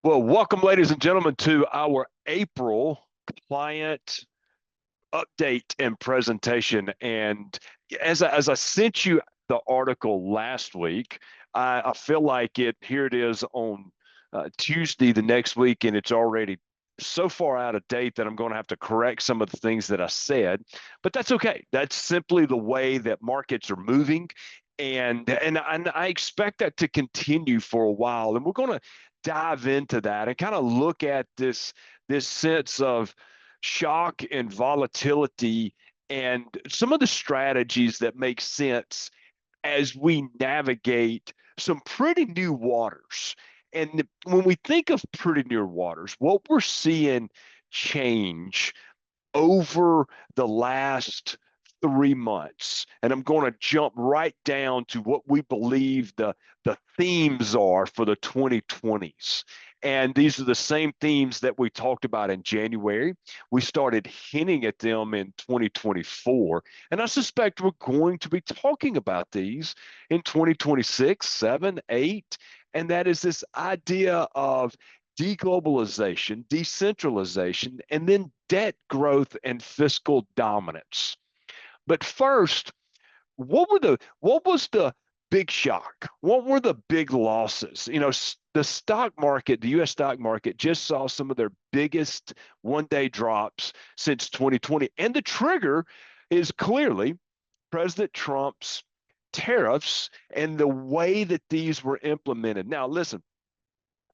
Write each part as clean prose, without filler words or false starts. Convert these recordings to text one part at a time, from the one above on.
Well, welcome, ladies and gentlemen, to our April client update and presentation. And as I sent you the article last week, I feel like here it is on Tuesday the next week, and it's already so far out of date that I'm going to have to correct some of the things that I said. But that's okay. That's simply the way that markets are moving. And I expect that to continue for a while. And we're going to dive into that and kind of look at this sense of shock and volatility and some of the strategies that make sense as we navigate some pretty new waters. And when we think of pretty new waters, what we're seeing change over the last 3 months. And I'm going to jump right down to what we believe the themes are for the 2020s. And these are the same themes that we talked about in January. We started hinting at them in 2024. And I suspect we're going to be talking about these in 2026, 7, 8. And that is this idea of deglobalization, decentralization, and then debt growth and fiscal dominance. But first, what was the big shock? What were the big losses? The stock market, the US stock market just saw some of their biggest one-day drops since 2020. And the trigger is clearly President Trump's tariffs and the way that these were implemented. Now, listen,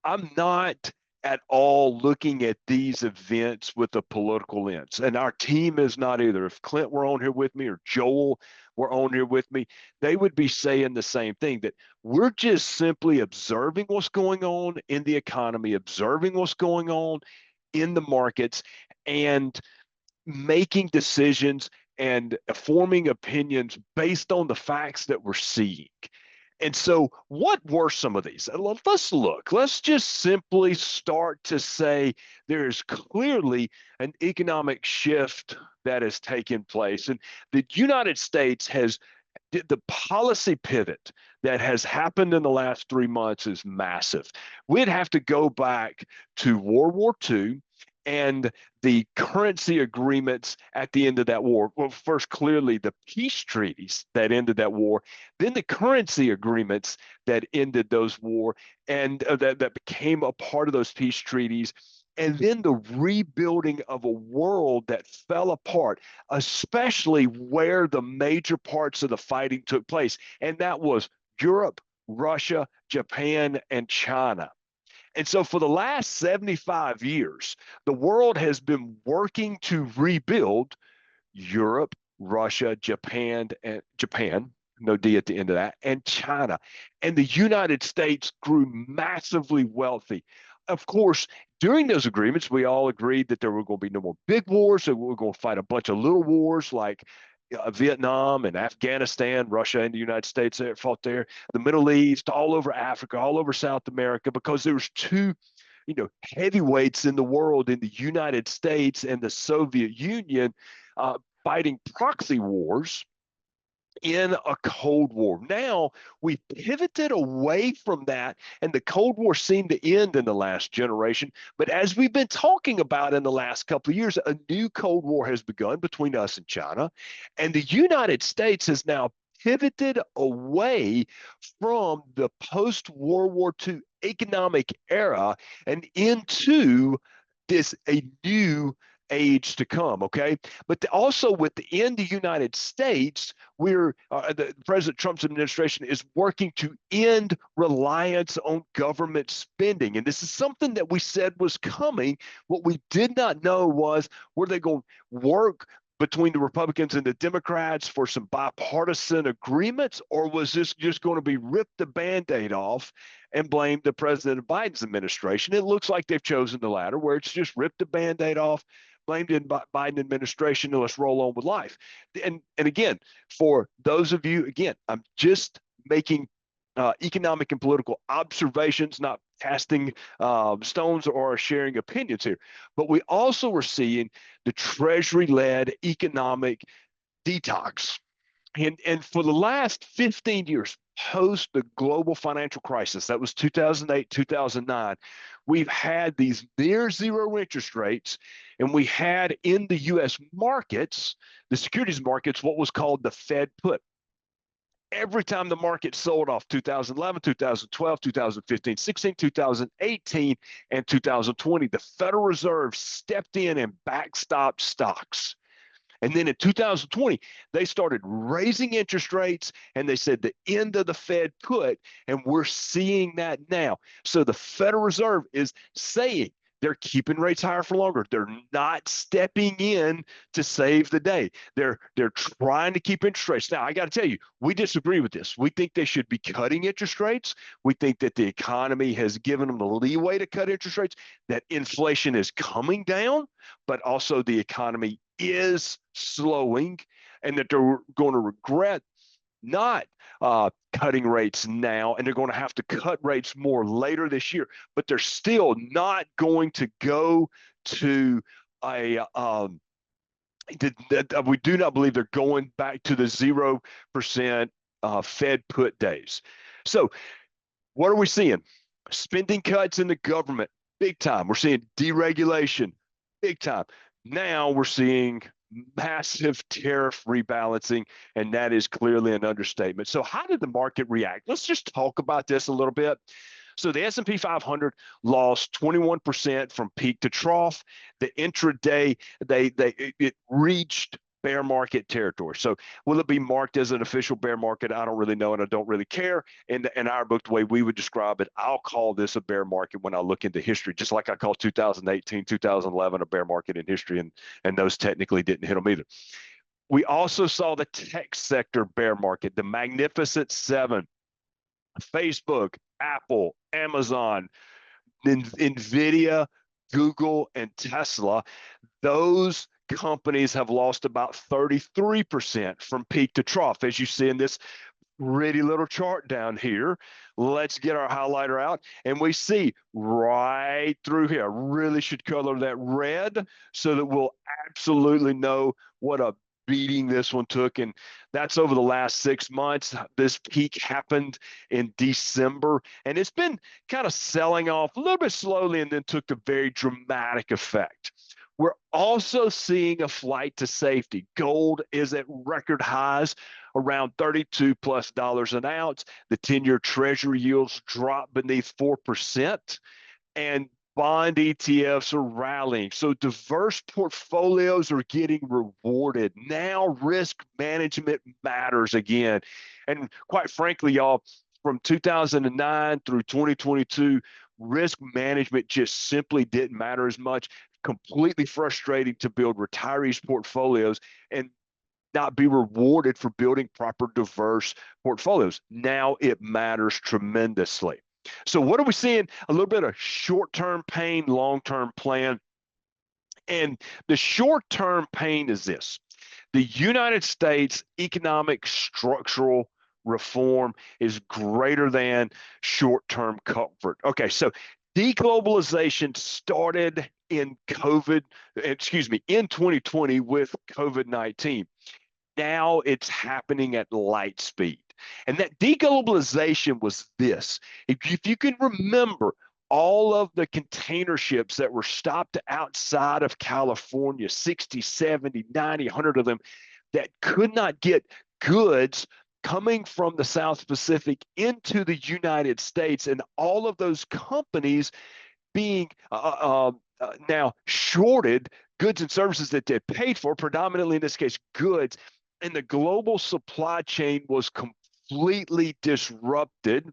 I'm not at all looking at these events with a political lens. And our team is not either. If Clint were on here with me or Joel were on here with me, they would be saying the same thing, that we're just simply observing what's going on in the economy, observing what's going on in the markets, and making decisions and forming opinions based on the facts that we're seeing. And so, what were some of these? Let's look. Let's just simply start to say there is clearly an economic shift that has taken place. And the United States has the policy pivot that has happened in the last 3 months is massive. We'd have to go back to World War II and the currency agreements at the end of that war. Well, first, clearly the peace treaties that ended that war, then the currency agreements that ended those war and that became a part of those peace treaties. And then the rebuilding of a world that fell apart, especially where the major parts of the fighting took place. And that was Europe, Russia, Japan, and China. And so for the last 75 years, the world has been working to rebuild Europe, Russia, Japan, no D at the end of that, and China. And the United States grew massively wealthy. Of course, during those agreements, we all agreed that there were going to be no more big wars, that we were going to fight a bunch of little wars like Vietnam and Afghanistan, Russia and the United States there fought there, the Middle East, all over Africa, all over South America, because there was two, heavyweights in the world in the United States and the Soviet Union fighting proxy wars in a Cold War. Now we pivoted away from that, and the Cold War seemed to end in the last generation. But as we've been talking about in the last couple of years, a new Cold War has begun between us and China, and the United States has now pivoted away from the post World War II economic era and into this a new age to come. Okay, but also within the United States, the President Trump's administration is working to end reliance on government spending, and this is something that we said was coming. What we did not know was, were they going to work between the Republicans and the Democrats for some bipartisan agreements, or was this just going to be rip the Band-Aid off and blame the President Biden's administration? It looks like they've chosen the latter, where it's just rip the Band-Aid off, blamed the Biden administration, and let's roll on with life. And again, for those of you, again, I'm just making economic and political observations, not casting stones or sharing opinions here. But we also were seeing the Treasury-led economic detox. And for the last 15 years, post the global financial crisis, that was 2008, 2009, we've had these near zero interest rates, and we had in the US markets, the securities markets, what was called the Fed put. Every time the market sold off 2011, 2012, 2015, 16, 2018, and 2020, the Federal Reserve stepped in and backstopped stocks. And then in 2020, they started raising interest rates, and they said the end of the Fed put, and we're seeing that now. So the Federal Reserve is saying they're keeping rates higher for longer. They're not stepping in to save the day. They're trying to keep interest rates. Now, I got to tell you, we disagree with this. We think they should be cutting interest rates. We think that the economy has given them the leeway to cut interest rates, that inflation is coming down, but also the economy is slowing, and that they're going to regret not cutting rates now, and they're going to have to cut rates more later this year, but they're still not going to go to a we do not believe they're going back to the 0% Fed put days. So what are we seeing? Spending cuts in the government, big time. We're seeing deregulation, big time. Now we're seeing massive tariff rebalancing, and that is clearly an understatement. So how did the market react? Let's just talk about this a little bit. So the S&P 500 lost 21% from peak to trough. The intraday, it reached bear market territory. So will it be marked as an official bear market? I don't really know, and I don't really care. In our book, the way we would describe it, I'll call this a bear market when I look into history, just like I call 2018, 2011 a bear market in history, and those technically didn't hit them either. We also saw the tech sector bear market, the Magnificent Seven, Facebook, Apple, Amazon, NVIDIA, Google, and Tesla. Those companies have lost about 33% from peak to trough, as you see in this pretty little chart down here. Let's get our highlighter out, and we see right through here. I really should color that red so that we'll absolutely know what a beating this one took, and that's over the last 6 months. This peak happened in December, and it's been kind of selling off a little bit slowly and then took a very dramatic effect. We're also seeing a flight to safety. Gold is at record highs, around $32+ an ounce. The 10-year treasury yields dropped beneath 4%, and bond ETFs are rallying. So diverse portfolios are getting rewarded. Now risk management matters again. And quite frankly, y'all, from 2009 through 2022, risk management just simply didn't matter as much. Completely frustrating to build retirees' portfolios and not be rewarded for building proper diverse portfolios. Now it matters tremendously. So what are we seeing? A little bit of short-term pain, long-term plan. And the short-term pain is this: the United States economic structural reform is greater than short-term comfort. Okay, so deglobalization started in in 2020 with COVID-19. Now it's happening at light speed. And that deglobalization was this. If you can remember, all of the container ships that were stopped outside of California, 60, 70, 90, 100 of them, that could not get goods coming from the South Pacific into the United States, and all of those companies being now shorted goods and services that they paid for, predominantly in this case goods, and the global supply chain was completely disrupted.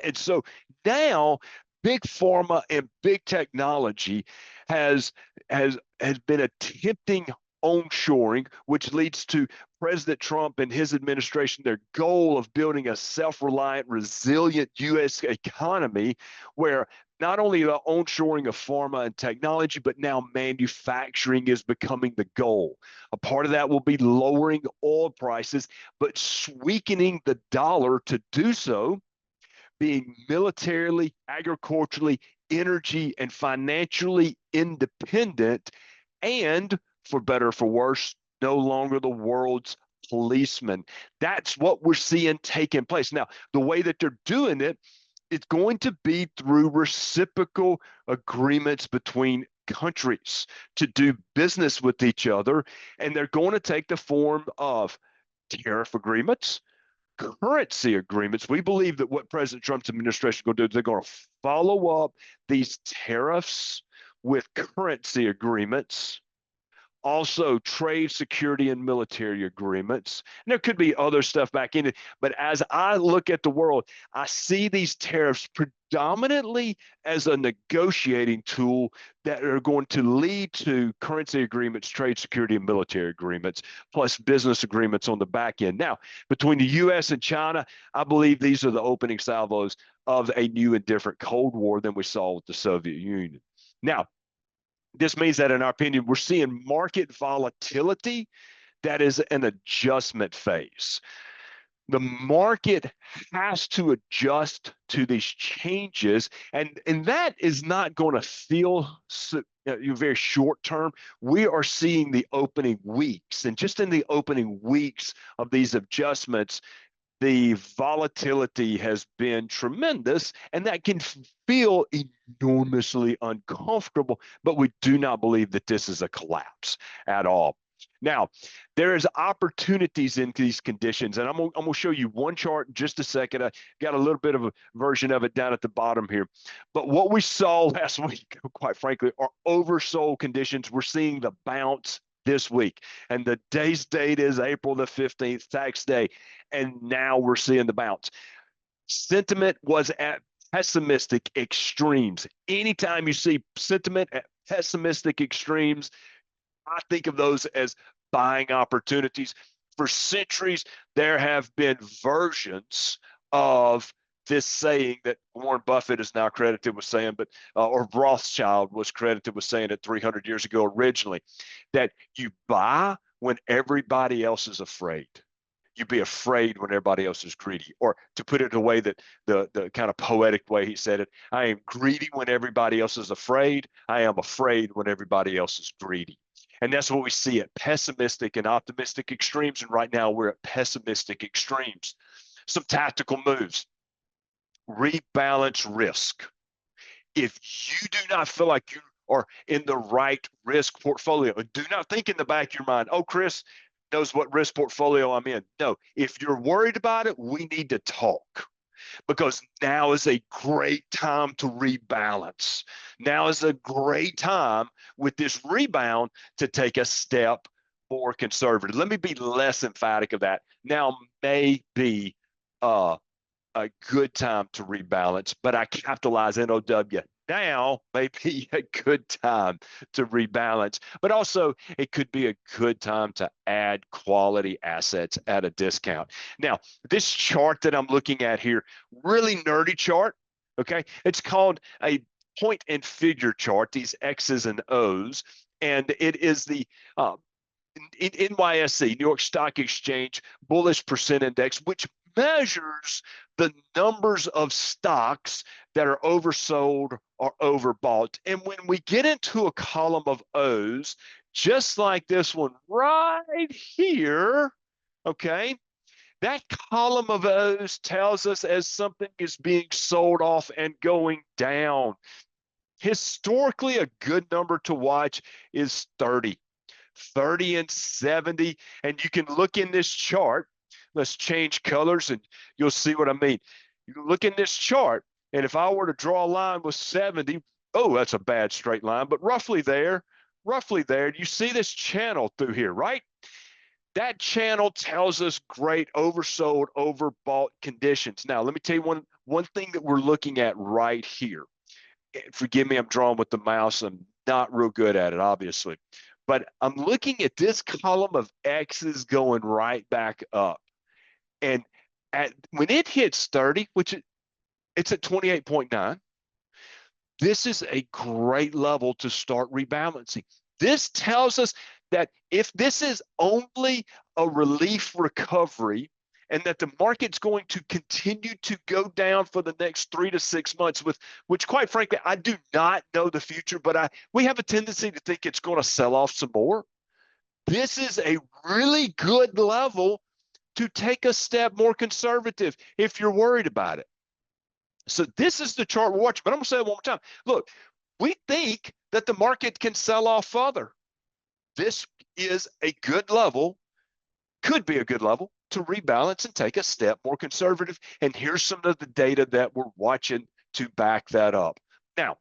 And so now big pharma and big technology has been attempting onshoring, which leads to President Trump and his administration, their goal of building a self-reliant, resilient U.S. economy where not only the onshoring of pharma and technology, but now manufacturing is becoming the goal. A part of that will be lowering oil prices, but weakening the dollar to do so, being militarily, agriculturally, energy, and financially independent, and for better or for worse, no longer the world's policeman. That's what we're seeing taking place. Now, the way that they're doing it, it's going to be through reciprocal agreements between countries to do business with each other. And they're going to take the form of tariff agreements, currency agreements. We believe that what President Trump's administration is going to do, they're going to follow up these tariffs with currency agreements, also trade, security, and military agreements. And there could be other stuff back in it. But as I look at the world, I see these tariffs predominantly as a negotiating tool that are going to lead to currency agreements, trade, security, and military agreements, plus business agreements on the back end. Now, between the U.S. and China, I believe these are the opening salvos of a new and different Cold War than we saw with the Soviet Union. Now, this means that, in our opinion, we're seeing market volatility that is an adjustment phase. The market has to adjust to these changes, and that is not going to feel very short term. We are seeing the opening weeks, and just in the opening weeks of these adjustments, the volatility has been tremendous, and that can feel enormously uncomfortable, but we do not believe that this is a collapse at all. Now, there is opportunities in these conditions, and I'm going to show you one chart in just a second. I got a little bit of a version of it down at the bottom here. But what we saw last week, quite frankly, are oversold conditions. We're seeing the bounce this week, and the day's date is April the 15th, tax day, and now we're seeing the bounce. Sentiment was at pessimistic extremes. Anytime you see sentiment at pessimistic extremes, I think of those as buying opportunities. For centuries, there have been versions of this saying that Warren Buffett is now credited with saying, but or Rothschild was credited with saying it 300 years ago originally, that you buy when everybody else is afraid. You be afraid when everybody else is greedy. Or to put it in a way that the kind of poetic way he said it, I am greedy when everybody else is afraid. I am afraid when everybody else is greedy. And that's what we see at pessimistic and optimistic extremes. And right now we're at pessimistic extremes. Some tactical moves. Rebalance risk. If you do not feel like you are in the right risk portfolio, do not think in the back of your mind, oh, Chris knows what risk portfolio I'm in. No, if you're worried about it, we need to talk, because now is a great time to rebalance. Now is a great time with this rebound to take a step more conservative. Let me be less emphatic of that. Now may be a good time to rebalance, but I capitalize NOW. Now may be a good time to rebalance, but also it could be a good time to add quality assets at a discount. Now, this chart that I'm looking at here, really nerdy chart, okay? It's called a point and figure chart, these X's and O's, and it is the NYSE, New York Stock Exchange Bullish Percent Index, which measures the numbers of stocks that are oversold or overbought. And when we get into a column of O's, just like this one right here, okay, that column of O's tells us as something is being sold off and going down. Historically, a good number to watch is 30 and 70. And you can look in this chart. Let's change colors and you'll see what I mean. You look in this chart, and if I were to draw a line with 70, oh, that's a bad straight line, but roughly there, you see this channel through here, right? That channel tells us great oversold, overbought conditions. Now, let me tell you one thing that we're looking at right here. Forgive me, I'm drawing with the mouse. I'm not real good at it, obviously. But I'm looking at this column of X's going right back up. And when it hits 30, which it's at 28.9, this is a great level to start rebalancing. This tells us that if this is only a relief recovery and that the market's going to continue to go down for the next 3 to 6 months, which quite frankly, I do not know the future, but we have a tendency to think it's going to sell off some more. This is a really good level to take a step more conservative if you're worried about it. So this is the chart we're watching, but I'm going to say it one more time. Look, we think that the market can sell off further. This is a good level, could be a good level to rebalance and take a step more conservative. And here's some of the data that we're watching to back that up. Now,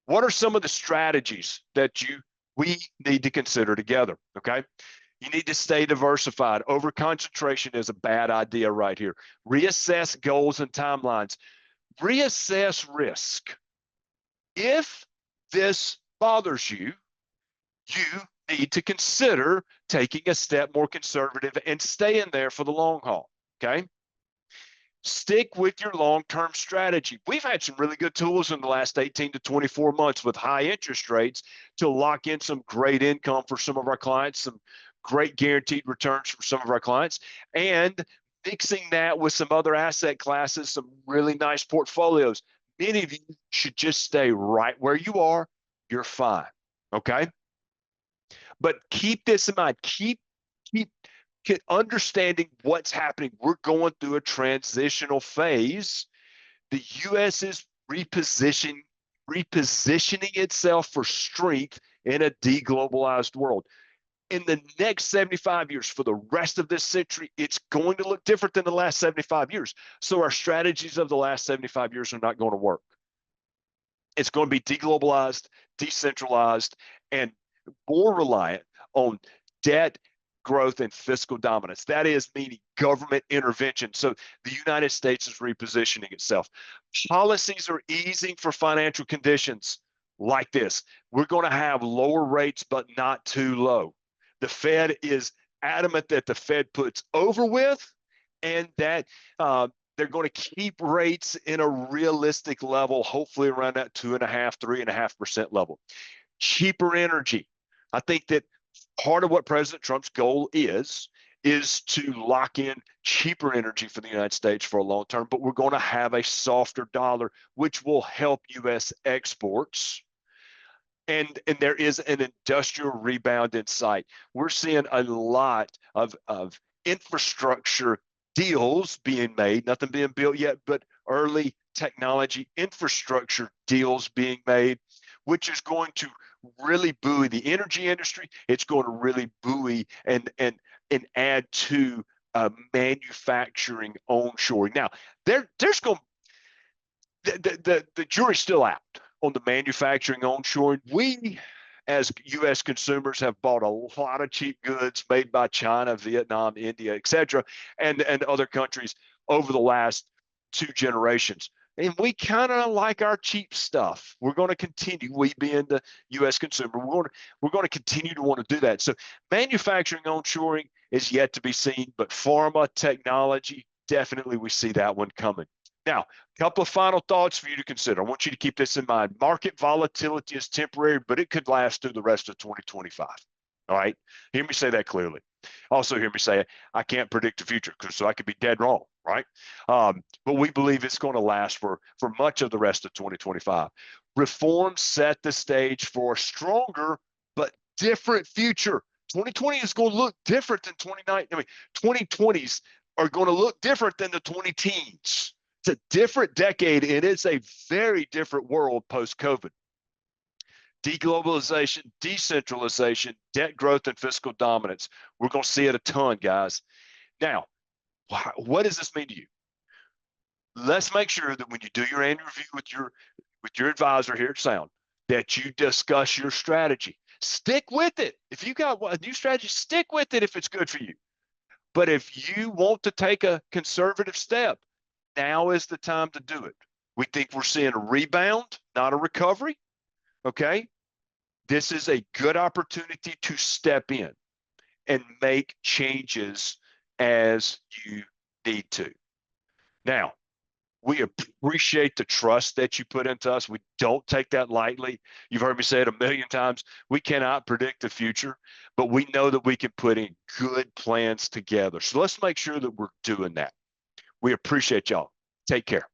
what are some of the strategies that we need to consider together? Okay. You need to stay diversified. Over concentration is a bad idea right here. Reassess goals and timelines. Reassess risk. If this bothers you, you need to consider taking a step more conservative and staying there for the long haul. Okay. Stick with your long-term strategy. We've had some really good tools in the last 18 to 24 months with high interest rates to lock in some great income for some of our clients, some great guaranteed returns for some of our clients, and mixing that with some other asset classes, some really nice portfolios. Many of you should just stay right where you are. You're fine. Okay. But keep this in mind. Keep understanding what's happening. We're going through a transitional phase. The U.S. is repositioning itself for strength in a deglobalized world. In the next 75 years, for the rest of this century, it's going to look different than the last 75 years. So our strategies of the last 75 years are not going to work. It's going to be deglobalized, decentralized, and more reliant on debt growth and fiscal dominance. That is meaning government intervention. So the United States is repositioning itself. Policies are easing for financial conditions like this. We're going to have lower rates, but not too low. The Fed is adamant that the Fed puts over with, and that they're going to keep rates in a realistic level, hopefully around that 2.5%, 3.5% level. Cheaper energy. I think that part of what President Trump's goal is to lock in cheaper energy for the United States for a long term, but we're going to have a softer dollar, which will help U.S. exports. And there is an industrial rebound in sight. We're seeing a lot of infrastructure deals being made, nothing being built yet, but early technology infrastructure deals being made, which is going to really buoy the energy industry. It's going to really buoy and add to manufacturing onshoring. Now, there's going the jury's still out on the manufacturing onshoring. We, as U.S. consumers, have bought a lot of cheap goods made by China, Vietnam, India, etc., and other countries over the last 2 generations. And we kind of like our cheap stuff. We're going to continue, we being the U.S. consumer, we're going to continue to want to do that. So manufacturing onshoring is yet to be seen, but pharma technology, definitely we see that one coming. Now, a couple of final thoughts for you to consider. I want you to keep this in mind. Market volatility is temporary, but it could last through the rest of 2025. All right? Hear me say that clearly. Also hear me say, I can't predict the future, so I could be dead wrong, right? But we believe it's going to last for much of the rest of 2025. Reforms set the stage for a stronger but different future. 2020 is going to look different than 2019. I mean, 2020s are going to look different than the 2010s. It's a different decade, and it's a very different world post-COVID. Deglobalization, decentralization, debt growth, and fiscal dominance. We're going to see it a ton, guys. Now, what does this mean to you? Let's make sure that when you do your annual review with your advisor here at Sound, that you discuss your strategy. Stick with it. If you got a new strategy, stick with it if it's good for you. But if you want to take a conservative step, now is the time to do it. We think we're seeing a rebound, not a recovery. Okay. This is a good opportunity to step in and make changes as you need to. Now, we appreciate the trust that you put into us. We don't take that lightly. You've heard me say it a million times. We cannot predict the future, but we know that we can put in good plans together. So let's make sure that we're doing that. We appreciate y'all. Take care.